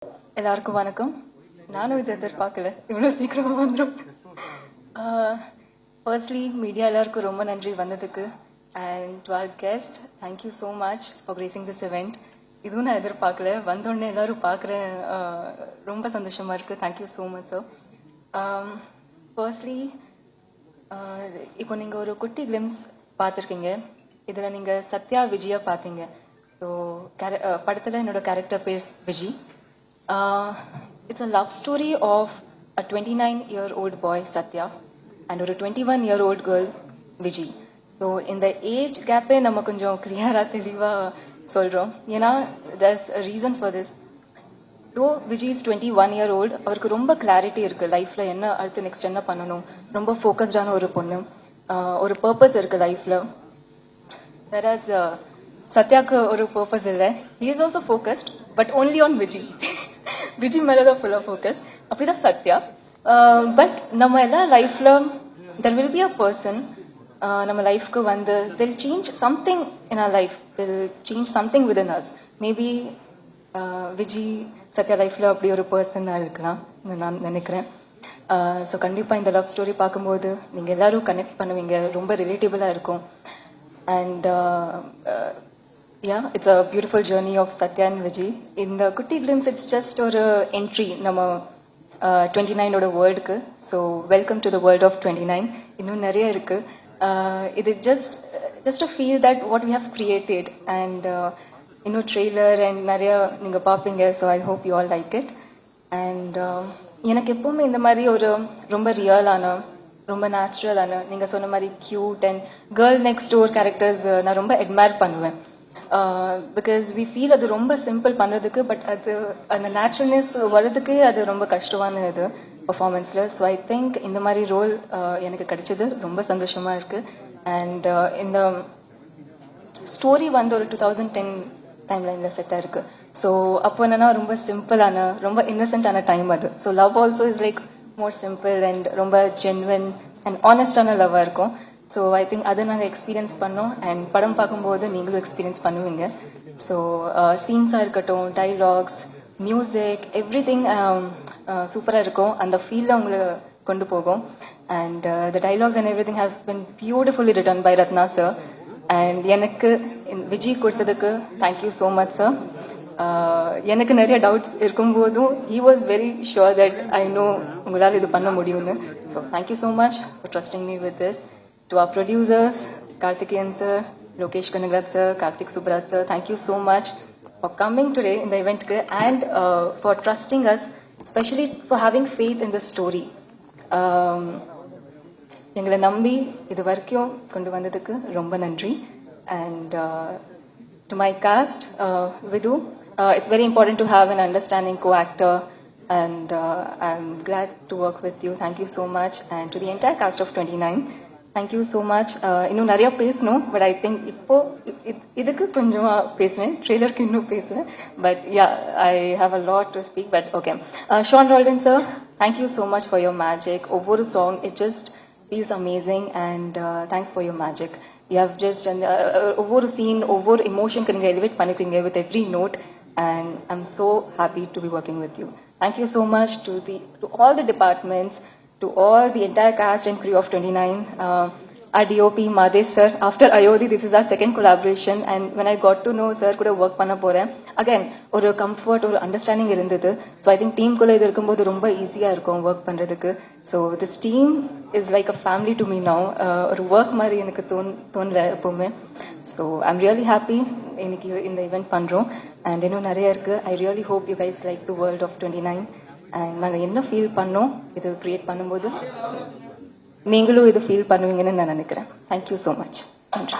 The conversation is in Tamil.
எல்லாருக்கும் வணக்கம். நானும் இதை எதிர்பார்க்கல, இவ்வளோ சீக்கிரமா வந்துடும். ஃபர்ஸ்ட்லி மீடியா எல்லாருக்கும் ரொம்ப நன்றி வந்ததுக்கு. And to our guest, thank you so much for gracing this event. இதுவும் நான் எதிர்பார்க்கல, வந்தோடனே எல்லாரும் பார்க்குறேன், ரொம்ப சந்தோஷமா இருக்கு. Thank you so much sir. Firstly இப்போ நீங்கள் ஒரு குட்டி கிளிம்ஸ் பார்த்துருக்கீங்க. இதில் நீங்கள் சத்யா விஜயா பார்த்தீங்க. ஸோ படத்தில் என்னோட கேரக்டர் பேர் Viji. It's a love story of a 29-year-old boy Satya and a 21-year-old girl Viji. So in the age gap நம்ம கொஞ்சம் கிளியரா தெளிவா சொல்றோம். ஏன்னா there's a reason for this. Though Viji is 21-year-old, அவருக்கு ரொம்ப கிளாரிட்டி இருக்கு லைஃப்ல, என்ன அடுத்து நெக்ஸ்ட் என்ன பண்ணணும். ரொம்ப ஃபோக்கஸ்டான ஒரு பொண்ணு, ஒரு பர்பஸ் இருக்கு லைஃப்ல. whereas சத்யாக்கு ஒரு பர்பஸ் இல்லை. he is also focused but only on Viji. Viji மேலதான் ஃபுல்லா ஃபோக்கஸ். அப்படிதான் சத்யா. பட் நம்ம எல்லா லைஃப்ல there will be a person நம்ம லைஃப்க்கு வந்து till change something in our life, till change something within us. Maybe Viji Sathya லைஃப்ல அப்படி ஒரு பர்சனா இருக்கலாம் நான் நினைக்கிறேன். ஸோ கண்டிப்பா இந்த லவ் ஸ்டோரி பார்க்கும்போது நீங்க எல்லாரும் கனெக்ட் பண்ணுவீங்க, ரொம்ப ரிலேட்டபிளா இருக்கும். And yeah, it's a beautiful journey of Satya and Vijay. In the Kutti Glimpse, it's just ஒரு entry நம்ம 29 ஓட வேர்ல்டுக்கு. So welcome to the world of 29. இன்னும் நிறைய இருக்கு. இது just a feel that what we have created and இன்னும் ட்ரெய்லர் அண்ட் நிறைய நீங்க பார்ப்பீங்க. So I hope you all like it. And எனக்கு எப்பவுமே இந்த மாதிரி ஒரு ரொம்ப ரியலான, ரொம்ப நேச்சுரலான, நீங்க சொன்ன மாதிரி cute and girl next door characters நான் ரொம்ப அட்மையர் பண்ணுவேன். பிகாஸ் வி ஃபீல் அது ரொம்ப சிம்பிள் பண்றதுக்கு, பட் அது அந்த நேச்சுரல்னஸ் வர்றதுக்கு அது ரொம்ப கஷ்டமான இது பர்ஃபார்மன்ஸ்ல. ஸோ ஐ திங்க் இந்த மாதிரி ரோல் எனக்கு கிடைச்சது ரொம்ப சந்தோஷமா இருக்கு. அண்ட் இந்த ஸ்டோரி வந்து ஒரு 2010 டைம் லைன்ல செட் ஆயிருக்கு. ஸோ அப்போ என்னன்னா ரொம்ப சிம்பிளான, ரொம்ப இன்னசென்டான டைம் அது. So love also is like more simple and ரொம்ப ஜென்வன் அண்ட் ஆனஸ்டான லவ்வா இருக்கும். ஸோ ஐ திங்க் அதை நாங்கள் எக்ஸ்பீரியன்ஸ் பண்ணோம். அண்ட் படம் பார்க்கும்போது நீங்களும் எக்ஸ்பீரியன்ஸ் பண்ணுவீங்க. ஸோ சீன்ஸாக இருக்கட்டும், டைலாக்ஸ், மியூசிக், எவ்ரி திங் சூப்பராக இருக்கும். அந்த ஃபீல்ல உங்களை கொண்டு போகும். And the dialogues and everything have been beautifully written by Ratna sir. And எனக்கு விஜய் கொடுத்ததுக்கு தேங்க்யூ ஸோ மச் சார். எனக்கு நிறைய டவுட்ஸ் இருக்கும்போதும் he was very sure that I know உங்களால் இது பண்ண முடியும்னு. So thank you so much for trusting me with this. To our producers, Karthikeyan sir, Lokesh Kanagraj sir, Karthik Subraj sir, thank you so much for coming today in the event and for trusting us, especially for having faith in the story. எங்களை நம்பி இது வரைக்கும் கொண்டு வந்ததுக்கு ரொம்ப நன்றி. And to my cast, Vidhu, it's very important to have an understanding co-actor, and I'm glad to work with you. Thank you so much. And to the entire cast of 29, thank you so much. இன்னும் நிறைய பேசணும், பட் ஐ திங்க் இப்போ இதுக்கு கொஞ்சமா பேசுவேன், ட்ரெய்லருக்கு இன்னும் பேசுவேன். But yeah, I have a lot to speak. But okay, Sean Roldan sir, thank you so much for your magic. ஒவ்வொரு song it just feels amazing. And thanks for your magic. You have just அந்த ஒவ்வொரு சீன், ஒவ்வொரு இமோஷனுக்கு நீங்கள் எலிவேட் பண்ணிக்கிறீங்க with every note. And I'm so happy to be working with you. Thank you so much to all the departments, to all the entire cast and crew of 29. Our DOP Madesh sir, after Ayodhi this is our second collaboration, and when I got to know sir kuda work panna poren, again oru comfort or understanding irundhathu. So I think team kulla idu irukumbodhu romba easy ah irukum work pandradhukku. So this team is like a family to me now. Oru work mari enakku thonla epovume. So I'm really happy iniki in the event pandrom, and இன்னும் நிறைய இருக்கு. I really hope you guys like the world of 29. And நாங்கள் என்ன ஃபீல் பண்ணோம் இது கிரியேட் பண்ணும்போது நீங்களும் இது ஃபீல் பண்ணுவீங்கன்னு நான் நினைக்கிறேன். Thank you so much. நன்றி.